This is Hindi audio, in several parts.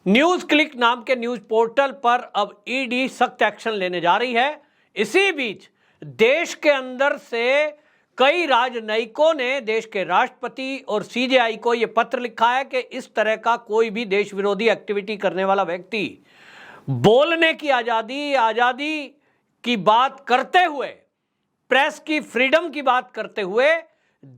न्यूज क्लिक नाम के न्यूज पोर्टल पर अब ईडी सख्त एक्शन लेने जा रही है। इसी बीच देश के अंदर से कई राजनयिकों ने देश के राष्ट्रपति और सीजेआई को यह पत्र लिखा है कि इस तरह का कोई भी देश विरोधी एक्टिविटी करने वाला व्यक्ति बोलने की आजादी की बात करते हुए, प्रेस की फ्रीडम की बात करते हुए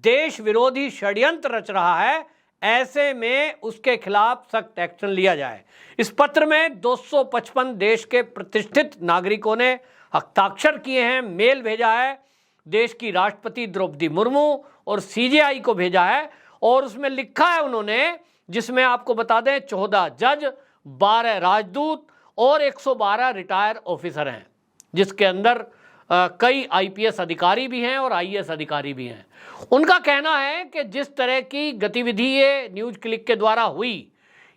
देश विरोधी षड्यंत्र रच रहा है, ऐसे में उसके खिलाफ सख्त एक्शन लिया जाए। इस पत्र में 255 देश के प्रतिष्ठित नागरिकों ने हस्ताक्षर किए हैं, मेल भेजा है, देश की राष्ट्रपति द्रौपदी मुर्मू और सीजेआई को भेजा है और उसमें लिखा है उन्होंने, जिसमें आपको बता दें 14 जज, 12 राजदूत और 112 रिटायर ऑफिसर हैं, जिसके अंदर कई आईपीएस अधिकारी भी हैं और आईएएस अधिकारी भी हैं। उनका कहना है कि जिस तरह की गतिविधि ये न्यूज क्लिक के द्वारा हुई,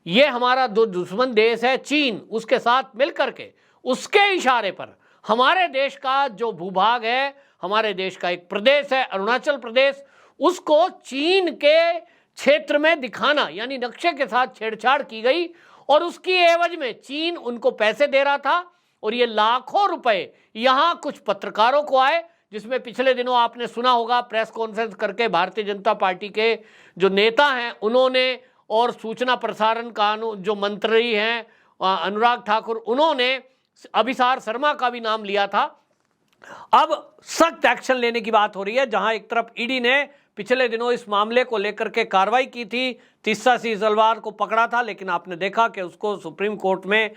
ये हमारा जो दुश्मन देश है चीन, उसके साथ मिलकर के उसके इशारे पर हमारे देश का जो भूभाग है, हमारे देश का एक प्रदेश है अरुणाचल प्रदेश, उसको चीन के क्षेत्र में दिखाना, यानी नक्शे के साथ छेड़छाड़ की गई और उसकी एवज में चीन उनको पैसे दे रहा था और ये लाखों रुपए यहां कुछ पत्रकारों को आए, जिसमें पिछले दिनों आपने सुना होगा प्रेस कॉन्फ्रेंस करके भारतीय जनता पार्टी के जो नेता हैं उन्होंने और सूचना प्रसारण कानून जो मंत्री हैं अनुराग ठाकुर, उन्होंने अभिसार शर्मा का भी नाम लिया था। अब सख्त एक्शन लेने की बात हो रही है, जहां एक तरफ ईडी ने पिछले दिनों इस मामले को लेकर के कार्रवाई की थी, तीस्ता सिंह तलवार को पकड़ा था, लेकिन आपने देखा कि उसको सुप्रीम कोर्ट में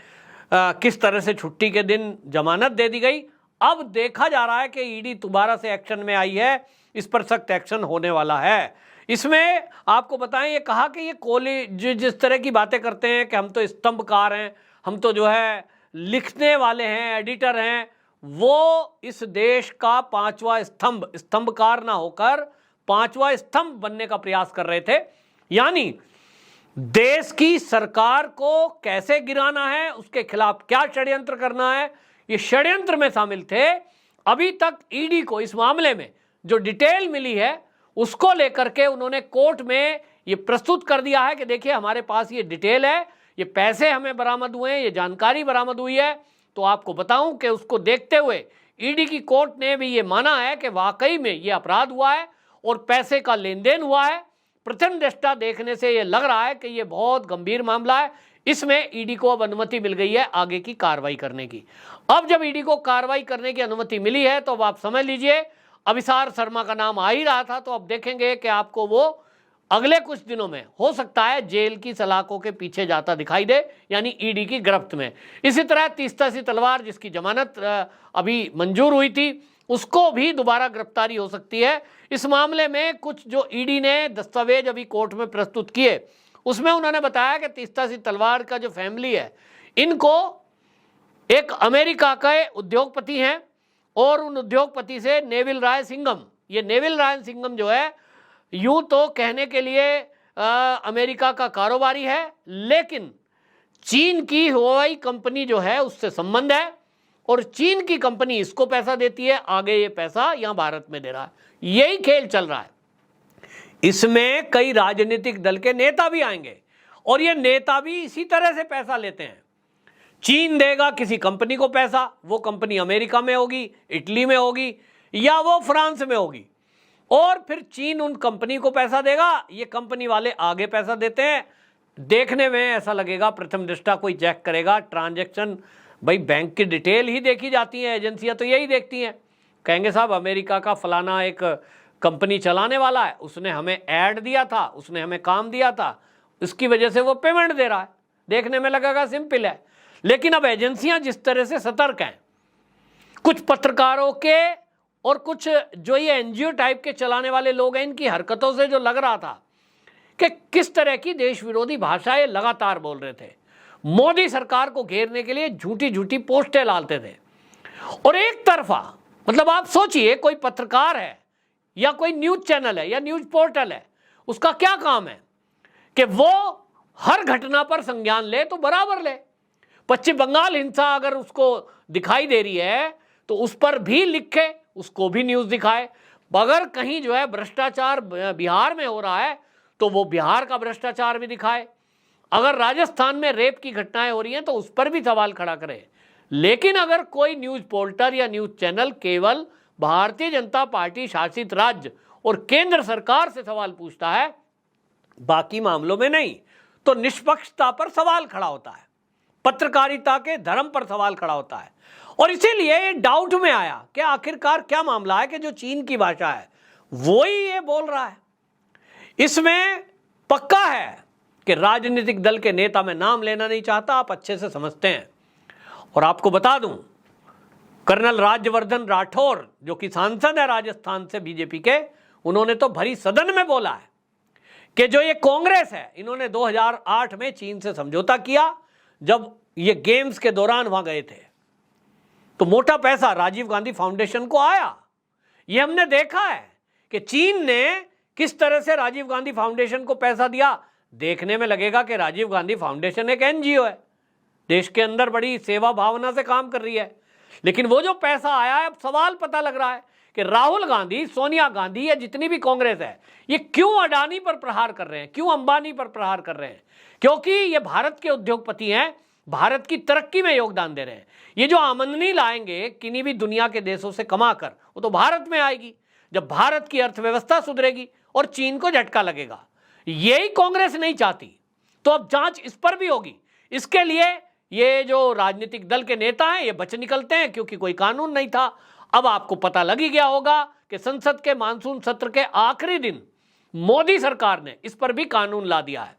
किस तरह से छुट्टी के दिन जमानत दे दी गई। अब देखा जा रहा है कि ईडी दोबारा से एक्शन में आई है, इस पर सख्त एक्शन होने वाला है। इसमें आपको बताएं, ये कहा कि ये कोहली जिस तरह की बातें करते हैं कि हम तो स्तंभकार हैं, हम तो जो है लिखने वाले हैं, एडिटर हैं, वो इस देश का पांचवा स्तंभकार ना होकर पांचवा स्तंभ बनने का प्रयास कर रहे थे। यानी देश की सरकार को कैसे गिराना है, उसके खिलाफ क्या षड्यंत्र करना है, ये षड्यंत्र में शामिल थे। अभी तक ईडी को इस मामले में जो डिटेल मिली है उसको लेकर के उन्होंने कोर्ट में ये प्रस्तुत कर दिया है कि देखिए हमारे पास ये डिटेल है, ये पैसे हमें बरामद हुए हैं, ये जानकारी बरामद हुई है। तो आपको बताऊं कि उसको देखते हुए ईडी की कोर्ट ने भी ये माना है कि वाकई में ये अपराध हुआ है और पैसे का लेन देन हुआ है। प्रथम दृष्टा देखने से ये लग रहा है कि ये बहुत गंभीर मामला है, इसमें ईडी को अब अनुमति मिल गई है आगे की कार्रवाई करने की। अब जब ईडी को कार्रवाई करने की अनुमति मिली है तो अब आप समझ लीजिए अभिसार शर्मा का नाम आ ही रहा था, तो अब देखेंगे कि आपको वो अगले कुछ दिनों में हो सकता है जेल की सलाखों के पीछे जाता दिखाई दे, यानी ईडी की गिरफ्त में। इसी तरह तीस्ता सिंह तलवार, जिसकी जमानत अभी मंजूर हुई थी, उसको भी दोबारा गिरफ्तारी हो सकती है। इस मामले में कुछ जो ईडी ने दस्तावेज अभी कोर्ट में प्रस्तुत किए, उसमें उन्होंने बताया कि तीस्ता सिंह तलवार का जो फैमिली है, इनको एक अमेरिका के उद्योगपति हैं और उन उद्योगपति से नेविल राय सिंघम, ये नेविल राय सिंघम जो है यूं तो कहने के लिए अमेरिका का कारोबारी है, लेकिन चीन की हुआई कंपनी जो है उससे संबंध है और चीन की कंपनी इसको पैसा देती है, आगे ये पैसा यहां भारत में दे रहा है। यही खेल चल रहा है। इसमें कई राजनीतिक दल के नेता भी आएंगे और ये नेता भी इसी तरह से पैसा लेते हैं। चीन देगा किसी कंपनी को पैसा, वो कंपनी अमेरिका में होगी, इटली में होगी या वो फ्रांस में होगी, और फिर चीन उन कंपनी को पैसा देगा, ये कंपनी वाले आगे पैसा देते हैं। देखने में ऐसा लगेगा, प्रथम दृष्टा कोई चेक करेगा ट्रांजैक्शन, भाई बैंक की डिटेल ही देखी जाती है, एजेंसियां तो यही देखती हैं, कहेंगे साहब अमेरिका का फलाना एक कंपनी चलाने वाला है, उसने हमें ऐड दिया था, उसने हमें काम दिया था, इसकी वजह से वो पेमेंट दे रहा है। देखने में लगेगा सिंपल है, लेकिन अब एजेंसियां जिस तरह से सतर्क हैं, कुछ पत्रकारों के और कुछ जो ये एनजीओ टाइप के चलाने वाले लोग हैं, इनकी हरकतों से जो लग रहा था कि किस तरह की देश विरोधी भाषाएं लगातार बोल रहे थे, मोदी सरकार को घेरने के लिए झूठी झूठी पोस्टें डालते थे। और एक तरफा मतलब आप सोचिए, कोई पत्रकार है या कोई न्यूज चैनल है या न्यूज पोर्टल है, उसका क्या काम है कि वो हर घटना पर संज्ञान ले तो बराबर ले। पश्चिम बंगाल हिंसा अगर उसको दिखाई दे रही है तो उस पर भी लिखे, उसको भी न्यूज दिखाए। अगर कहीं जो है भ्रष्टाचार बिहार में हो रहा है तो वो बिहार का भ्रष्टाचार भी दिखाए। अगर राजस्थान में रेप की घटनाएं हो रही हैं तो उस पर भी सवाल खड़ा करें। लेकिन अगर कोई न्यूज पोर्टल या न्यूज चैनल केवल भारतीय जनता पार्टी शासित राज्य और केंद्र सरकार से सवाल पूछता है, बाकी मामलों में नहीं, तो निष्पक्षता पर सवाल खड़ा होता है, पत्रकारिता के धर्म पर सवाल खड़ा होता है। और इसीलिए ये डाउट में आया कि आखिरकार क्या मामला है कि जो चीन की भाषा है वो ही ये बोल रहा है। इसमें पक्का है कि राजनीतिक दल के नेता, मैं नाम लेना नहीं चाहता, आप अच्छे से समझते हैं। और आपको बता दूं, कर्नल राज्यवर्धन राठौर जो कि सांसद है राजस्थान से बीजेपी के, उन्होंने तो भरी सदन में बोला है कि जो ये कांग्रेस है, इन्होंने 2008 में चीन से समझौता किया। जब ये गेम्स के दौरान वहां गए थे तो मोटा पैसा राजीव गांधी फाउंडेशन को आया। ये हमने देखा है कि चीन ने किस तरह से राजीव गांधी फाउंडेशन को पैसा दिया। देखने में लगेगा कि राजीव गांधी फाउंडेशन एक एनजीओ है, देश के अंदर बड़ी सेवा भावना से काम कर रही है। लेकिन वो जो पैसा आया है, अब सवाल पता लग रहा है कि राहुल गांधी, सोनिया गांधी या जितनी भी कांग्रेस है, ये क्यों अडानी पर प्रहार कर रहे हैं, क्यों अंबानी पर प्रहार कर रहे हैं? क्योंकि ये भारत के उद्योगपति हैं, भारत की तरक्की में योगदान दे रहे हैं। ये जो आमदनी लाएंगे किन्हीं भी दुनिया के देशों से कमाकर, वो तो भारत में आएगी। जब भारत की अर्थव्यवस्था सुधरेगी और चीन को झटका लगेगा, यही कांग्रेस नहीं चाहती। तो अब जांच इस पर भी होगी। इसके लिए ये जो राजनीतिक दल के नेता हैं ये बच निकलते हैं क्योंकि कोई कानून नहीं था। अब आपको पता लग ही गया होगा कि संसद के मानसून सत्र के आखिरी दिन मोदी सरकार ने इस पर भी कानून ला दिया है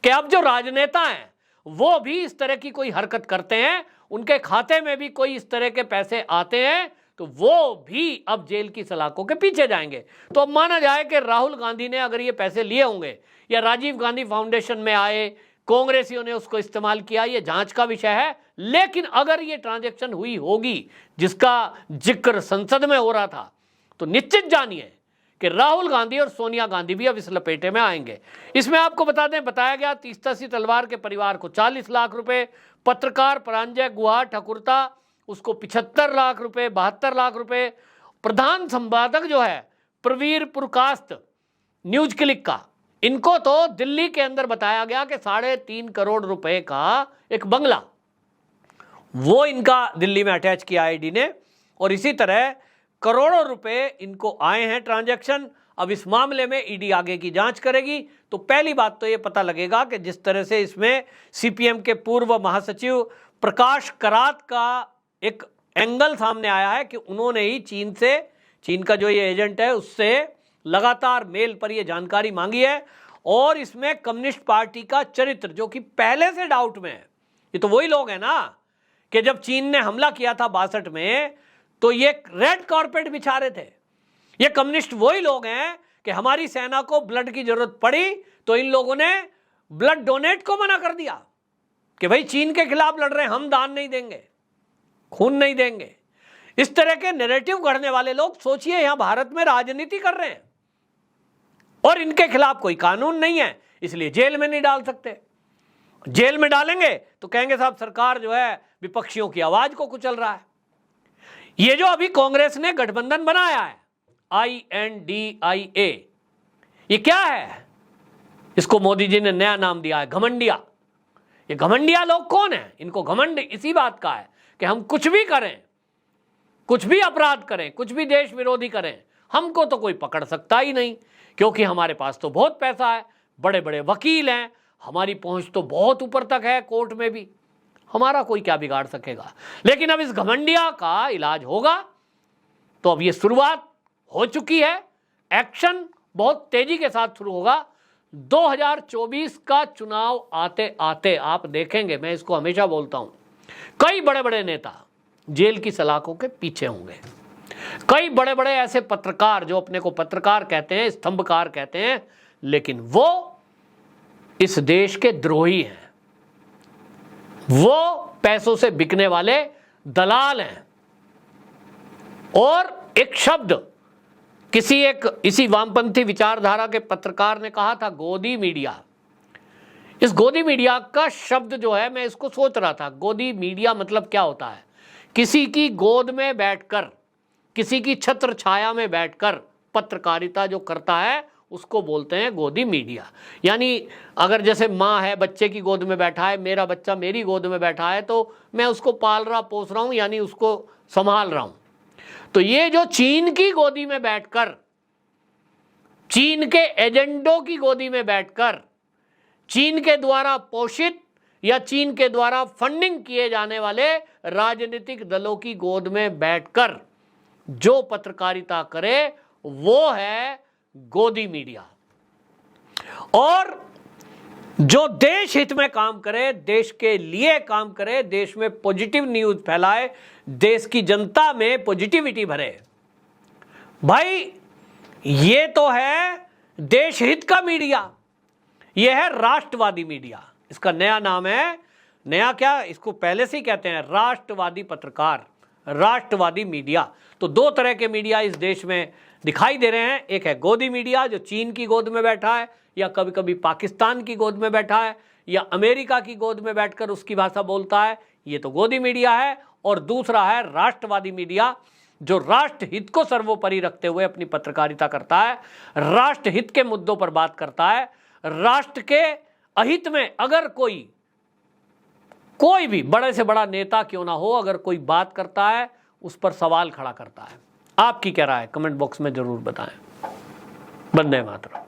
कि अब जो राजनेता हैं वो भी इस तरह की कोई हरकत करते हैं, उनके खाते में भी कोई इस तरह के पैसे आते हैं, तो वो भी अब जेल की सलाखों के पीछे जाएंगे। तो अब माना जाए कि राहुल गांधी ने अगर ये पैसे लिए होंगे या राजीव गांधी फाउंडेशन में आए, कांग्रेसियों ने उसको इस्तेमाल किया, ये जांच का विषय है। लेकिन अगर ये ट्रांजैक्शन हुई होगी जिसका जिक्र संसद में हो रहा था, तो निश्चित जानिए कि राहुल गांधी और सोनिया गांधी भी अब इस लपेटे में आएंगे। इसमें आपको बता दें, बताया गया तीस्ता तलवार के परिवार को 40 लाख रुपए, पत्रकार परांजय गुहा ठकुरता उसको 75 लाख रुपए, 72 लाख रुपए, प्रधान संपादक जो है प्रवीर पुरकास्त न्यूज क्लिक का, इनको तो दिल्ली के अंदर बताया गया कि 3.5 करोड़ रुपए का एक बंगला वो इनका दिल्ली में अटैच किया ईडी ने। और इसी तरह करोड़ों रुपए इनको आए हैं ट्रांजैक्शन। अब इस मामले में ईडी आगे की जांच करेगी। तो पहली बात तो ये पता लगेगा कि जिस तरह से इसमें सीपीएम के पूर्व महासचिव प्रकाश करात का एक एंगल सामने आया है कि उन्होंने ही चीन का जो ये एजेंट है उससे लगातार मेल पर ये जानकारी मांगी है। और इसमें कम्युनिस्ट पार्टी का चरित्र जो कि पहले से डाउट में है, ये तो वही लोग हैं ना कि जब चीन ने हमला किया था 62 में तो ये रेड कारपेट बिछा रहे थे। ये कम्युनिस्ट वही लोग हैं कि हमारी सेना को ब्लड की जरूरत पड़ी तो इन लोगों ने ब्लड डोनेट को मना कर दिया कि भाई चीन के खिलाफ लड़ रहे हैं, हम दान नहीं देंगे, खून नहीं देंगे। इस तरह के नैरेटिव गढ़ने वाले लोग सोचिए यहां भारत में राजनीति कर रहे हैं और इनके खिलाफ कोई कानून नहीं है, इसलिए जेल में नहीं डाल सकते। जेल में डालेंगे तो कहेंगे साहब सरकार जो है विपक्षियों की आवाज को कुचल रहा है। ये जो अभी कांग्रेस ने गठबंधन बनाया है INDIA, ये क्या है? इसको मोदी जी ने नया नाम दिया है घमंडिया। ये घमंडिया लोग कौन है? इनको घमंड इसी बात का है कि हम कुछ भी करें, कुछ भी अपराध करें, कुछ भी देश विरोधी करें, हमको तो कोई पकड़ सकता ही नहीं क्योंकि हमारे पास तो बहुत पैसा है, बड़े बड़े वकील हैं, हमारी पहुंच तो बहुत ऊपर तक है, कोर्ट में भी हमारा कोई क्या बिगाड़ सकेगा। लेकिन अब इस घमंडिया का इलाज होगा। तो अब ये शुरुआत हो चुकी है, एक्शन बहुत तेजी के साथ शुरू होगा। 2024 का चुनाव आते आते आप देखेंगे, मैं इसको हमेशा बोलता हूं, कई बड़े बड़े नेता जेल की सलाखों के पीछे होंगे। कई बड़े बड़े ऐसे पत्रकार जो अपने को पत्रकार कहते हैं, स्तंभकार कहते हैं, लेकिन वो इस देश के द्रोही हैं, वो पैसों से बिकने वाले दलाल हैं। और एक शब्द इसी वामपंथी विचारधारा के पत्रकार ने कहा था, गोदी मीडिया। इस गोदी मीडिया का शब्द जो है, मैं इसको सोच रहा था, गोदी मीडिया मतलब क्या होता है? किसी की गोद में बैठकर, किसी की छत्र छाया में बैठकर पत्रकारिता जो करता है उसको बोलते हैं गोदी मीडिया। यानी अगर जैसे माँ है, बच्चे की गोद में बैठा है, मेरा बच्चा मेरी गोद में बैठा है, तो मैं उसको पाल रहा पोस रहा हूँ, यानी उसको संभाल रहा हूँ। तो ये जो चीन की गोदी में बैठकर, चीन के एजेंडों की गोदी में बैठकर, चीन के द्वारा पोषित या चीन के द्वारा फंडिंग किए जाने वाले राजनीतिक दलों की गोद में बैठकर जो पत्रकारिता करे वो है गोदी मीडिया। और जो देश हित में काम करे, देश के लिए काम करे, देश में पॉजिटिव न्यूज फैलाए, देश की जनता में पॉजिटिविटी भरे, भाई ये तो है देश हित का मीडिया, ये है राष्ट्रवादी मीडिया। इसका नया नाम है, नया क्या, इसको पहले से ही कहते हैं राष्ट्रवादी पत्रकार, राष्ट्रवादी मीडिया। तो दो तरह के मीडिया इस देश में दिखाई दे रहे हैं। एक है गोदी मीडिया जो चीन की गोद में बैठा है, या कभी कभी पाकिस्तान की गोद में बैठा है, या अमेरिका की गोद में बैठकर उसकी भाषा बोलता है, ये तो गोदी मीडिया है। और दूसरा है राष्ट्रवादी मीडिया जो राष्ट्र हित को सर्वोपरि रखते हुए अपनी पत्रकारिता करता है, राष्ट्र हित के मुद्दों पर बात करता है, राष्ट्र के अहित में अगर कोई भी बड़े से बड़ा नेता क्यों ना हो, अगर कोई बात करता है उस पर सवाल खड़ा करता है। आपकी क्या राय है? कमेंट बॉक्स में जरूर बताएं। वंदे मातरम।